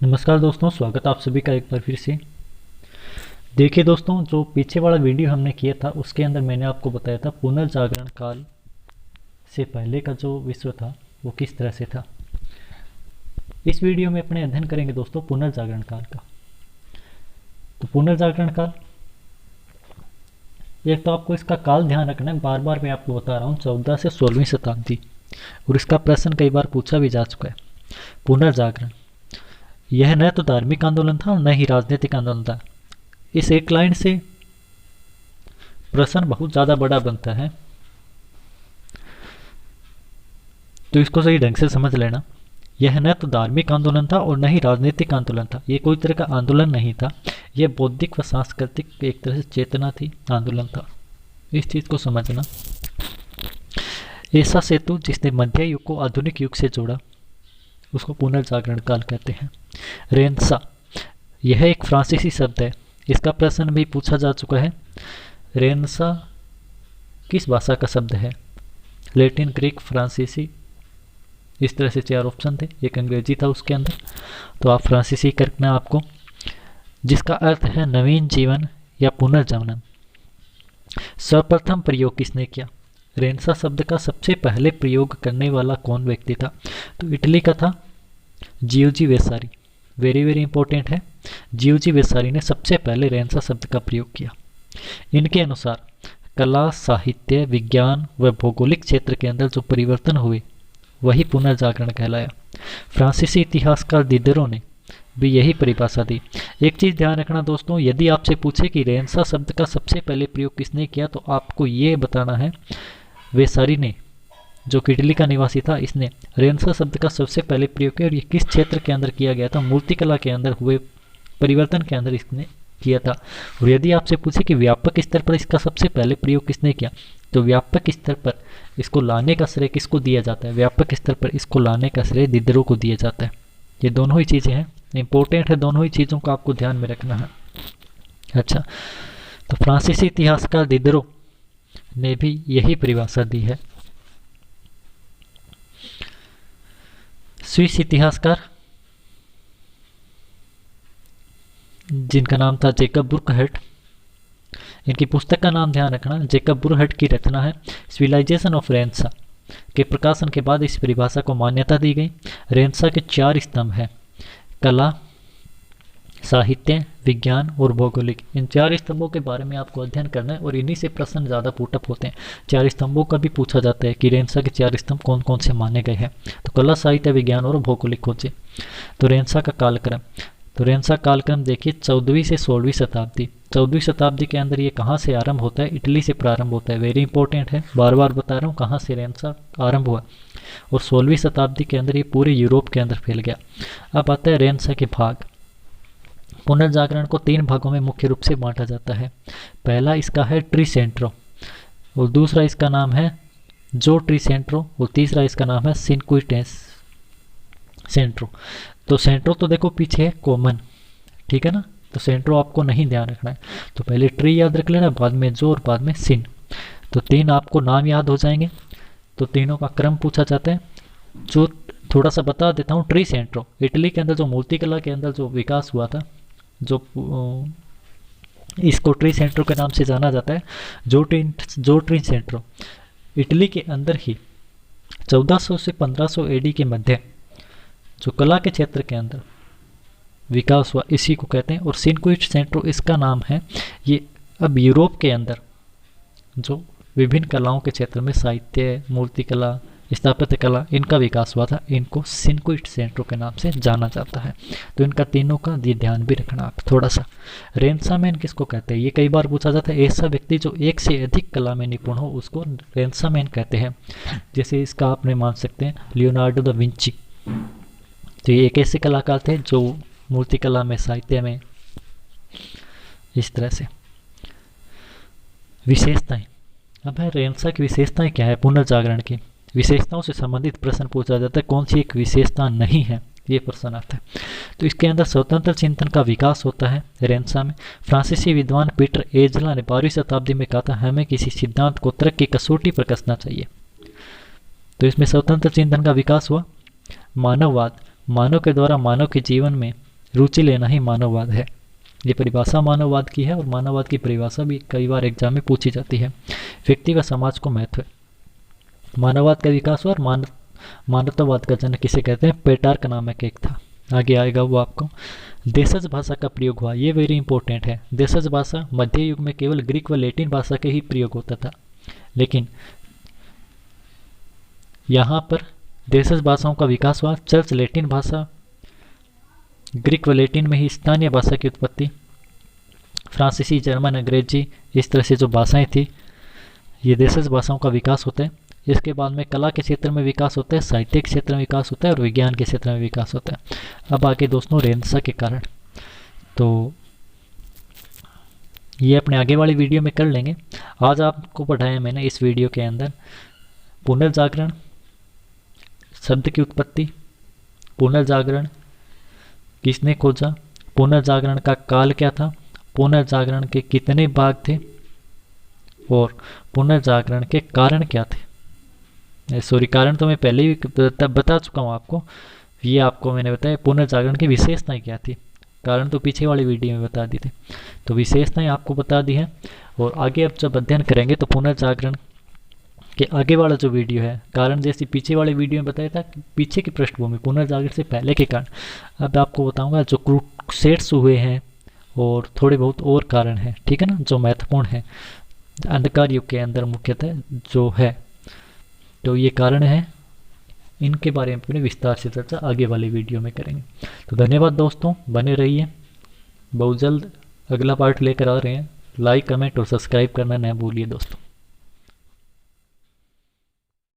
नमस्कार दोस्तों, स्वागत आप सभी का एक बार फिर से। देखिए दोस्तों, जो पीछे वाला वीडियो हमने किया था उसके अंदर मैंने आपको बताया था पुनर्जागरण काल से पहले का जो विश्व था वो किस तरह से था। इस वीडियो में अपने अध्ययन करेंगे दोस्तों पुनर्जागरण काल का। तो पुनर्जागरण काल, एक तो आपको इसका काल ध्यान रखना है, बार बार मैं आपको बता रहा हूँ 14 से 16वीं शताब्दी, और इसका प्रश्न कई बार पूछा भी जा चुका है। पुनर्जागरण यह न तो धार्मिक आंदोलन था और न ही राजनीतिक आंदोलन था। इस एक लाइन से प्रश्न बहुत ज्यादा बड़ा बनता है, तो इसको सही ढंग से समझ लेना। यह न तो धार्मिक आंदोलन था और न ही राजनीतिक आंदोलन था। ये कोई तरह का आंदोलन नहीं था, यह बौद्धिक व सांस्कृतिक एक तरह से चेतना थी, आंदोलन था। इस चीज को समझना। ऐसा सेतु जिसने मध्य युग को आधुनिक युग से जोड़ा उसको पुनर्जागरण काल कहते हैं। रेनेसां यह एक फ्रांसीसी शब्द है। इसका प्रश्न भी पूछा जा चुका है। रेनेसां किस भाषा का शब्द है? लैटिन, ग्रीक, फ्रांसीसी, इस तरह से 4 ऑप्शन थे। एक अंग्रेजी था उसके अंदर, तो आप फ्रांसीसी करना आपको, जिसका अर्थ है नवीन जीवन या पुनर्जनन। सर्वप्रथम प्रयोग किसने किया? रेनेसां शब्द का सबसे पहले प्रयोग करने वाला कौन व्यक्ति था? तो इटली का था जियोजी वेसारी। वेरी वेरी इंपॉर्टेंट है। जियोजी वेसारी ने सबसे पहले रेनेसां शब्द का प्रयोग किया। इनके अनुसार कला, साहित्य, विज्ञान व भौगोलिक क्षेत्र के अंदर जो परिवर्तन हुए वही पुनर्जागरण कहलाया। फ्रांसीसी इतिहासकार दिदरो ने भी यही परिभाषा दी। एक चीज ध्यान रखना दोस्तों, यदि आपसे पूछे कि रेनेसां शब्द का सबसे पहले प्रयोग किसने किया, तो आपको ये बताना है वेसारी ने, जो कि इटली का निवासी था, इसने रेनेसां शब्द का सबसे पहले प्रयोग किया। और ये किस क्षेत्र के अंदर किया गया था? मूर्तिकला के अंदर हुए परिवर्तन के अंदर इसने किया था। और यदि आपसे पूछे कि व्यापक स्तर पर इसका सबसे पहले प्रयोग किसने किया, तो व्यापक स्तर पर इसको लाने का श्रेय किसको दिया जाता है? व्यापक स्तर पर इसको लाने का श्रेय दिदरो को दिया जाता है। ये दोनों ही चीजें हैं, इंपॉर्टेंट है, दोनों ही चीजों को आपको ध्यान में रखना है। अच्छा, तो फ्रांसीसी इतिहासकार दिदरो ने भी यही परिभाषा दी है। स्विस इतिहासकार जिनका नाम था जेकब बुरकहर्ट, इनकी पुस्तक का नाम ध्यान रखना, जेकब बुरकहर्ट की रचना है सिविलाइजेशन ऑफ रेनेसां के प्रकाशन के बाद इस परिभाषा को मान्यता दी गई। रेनेसां के 4 स्तंभ हैं, कला, साहित्य, विज्ञान और भौगोलिक। इन 4 स्तंभों के बारे में आपको अध्ययन करना है और इन्हीं से प्रश्न ज़्यादा पुटअप होते हैं। 4 स्तंभों का भी पूछा जाता है कि रेनेसां के 4 स्तंभ कौन कौन से माने गए हैं। तो कला, साहित्य, विज्ञान और भौगोलिक खोजे। तो रेनेसां का कालक्रम, तो रेनेसां कालक्रम देखिए 14वीं से 16वीं शताब्दी। 14वीं शताब्दी के अंदर ये कहाँ से आरंभ होता है? इटली से प्रारंभ होता है। वेरी इंपॉर्टेंट है, बार बार बता रहा हूँ कहाँ से रेनेसां आरंभ हुआ। और 16वीं शताब्दी के अंदर ये पूरे यूरोप के अंदर फैल गया। अब आता है रेनेसां के भाग। पुनर्जागरण को 3 भागों में मुख्य रूप से बांटा जाता है। पहला इसका है ट्रिसेंट्रो, और दूसरा इसका नाम है जो ट्रिसेंट्रो, और तीसरा इसका नाम है सिनक्विटेंस सेंट्रो। तो सेंट्रो तो देखो पीछे है कॉमन, ठीक है ना, तो सेंट्रो आपको नहीं ध्यान रखना है। तो पहले ट्री याद रख लेना, बाद में जो और बाद में सिन। तो 3 आपको नाम याद हो जाएंगे। तो तीनों का क्रम पूछा जाता है। जो थोड़ा सा बता देता हूँ, ट्री सेंट्रो इटली के अंदर जो मूर्तिकला के अंदर जो विकास हुआ था, जो इसको ट्री सेंट्रो के नाम से जाना जाता है। जो ट्री सेंट्रो इटली के अंदर ही 1400 से 1500 एडी के मध्य जो कला के क्षेत्र के अंदर विकास हुआ, इसी को कहते हैं। और सिनक्विट सेंट्रो इसका नाम है। ये अब यूरोप के अंदर जो विभिन्न कलाओं के क्षेत्र में साहित्य, मूर्तिकला, स्थापत्य कला, इनका विकास हुआ था, इनको सिनक्विट सेंट्रो के नाम से जाना जाता है। तो इनका तीनों का ये ध्यान भी रखना आप थोड़ा सा। रेनेसां मैन किसको कहते हैं? ये कई बार पूछा जाता है। ऐसा व्यक्ति जो एक से अधिक कला में निपुण हो उसको रेनेसां मैन कहते हैं। जैसे इसका आपने मान सकते हैं लियोनार्डो दा विंची। तो ये एक ऐसे कलाकार थे जो मूर्तिकला में, साहित्य में, इस तरह से। विशेषताएं, अब है रेनेसां की विशेषताएं क्या है? पुनर्जागरण की विशेषताओं से संबंधित प्रश्न पूछा जाता है। कौन सी एक विशेषता नहीं है, ये प्रश्न आता है। तो इसके अंदर स्वतंत्र चिंतन का विकास होता है रेनेसां में। फ्रांसीसी विद्वान पीटर एजला ने 12वीं शताब्दी में कहा था, हमें किसी सिद्धांत को तर्क की कसौटी पर कसना चाहिए। तो इसमें स्वतंत्र चिंतन का विकास हुआ। मानववाद, मानव के द्वारा मानव के जीवन में रुचि लेना ही मानववाद है। ये परिभाषा मानववाद की है और मानववाद की परिभाषा भी कई बार एग्जाम में पूछी जाती है। व्यक्ति व समाज को महत्व। मानववाद का विकास हुआ और मानवतावाद का जनक किसे कहते हैं? पेटार्क नामक एक था, आगे आएगा वो आपको। देशज भाषा का प्रयोग हुआ, ये वेरी इंपॉर्टेंट है। देशज भाषा मध्य युग में केवल ग्रीक व लैटिन भाषा के ही प्रयोग होता था, लेकिन यहाँ पर देशज भाषाओं का विकास हुआ। चर्च लैटिन भाषा, ग्रीक व लैटिन में ही स्थानीय भाषा की उत्पत्ति। फ्रांसीसी, जर्मन, अंग्रेजी, इस तरह से जो भाषाएं थी, ये देशज भाषाओं का विकास होता है। इसके बाद में कला के क्षेत्र में विकास होता है, साहित्य के क्षेत्र में विकास होता है और विज्ञान के क्षेत्र में विकास होता है। अब आगे दोस्तों रेनेसां के कारण, तो ये अपने आगे वाली वीडियो में कर लेंगे। आज आपको पढ़ाया मैंने इस वीडियो के अंदर पुनर्जागरण, शब्द की उत्पत्ति, पुनर्जागरण किसने खोजा, पुनर्जागरण का काल क्या था, पुनर्जागरण के कितने भाग थे और पुनर्जागरण के कारण क्या थे। सॉरी, कारण तो मैं पहले ही बता चुका हूँ आपको, ये आपको मैंने बताया। पुनर्जागरण की विशेषताएं क्या थी, कारण तो पीछे वाली वीडियो में बता दी थी, तो विशेषताएं आपको बता दी है। और आगे अब जब अध्ययन करेंगे तो पुनर्जागरण के आगे वाला जो वीडियो है, कारण जैसे पीछे वाले वीडियो में बताया था पीछे की पृष्ठभूमि, पुनर्जागरण से पहले के कारण, अब आपको बताऊंगा जो क्रूसेड्स हुए हैं और थोड़े बहुत और कारण हैं, ठीक है ना, जो महत्वपूर्ण है अंधकार युग के अंदर मुख्यतः जो है। तो ये कारण है, इनके बारे में अपने विस्तार से चर्चा आगे वाली वीडियो में करेंगे। तो धन्यवाद दोस्तों, बने रहिए, बहुत जल्द अगला पार्ट लेकर आ रहे हैं। लाइक, कमेंट और सब्सक्राइब करना न भूलिए दोस्तों।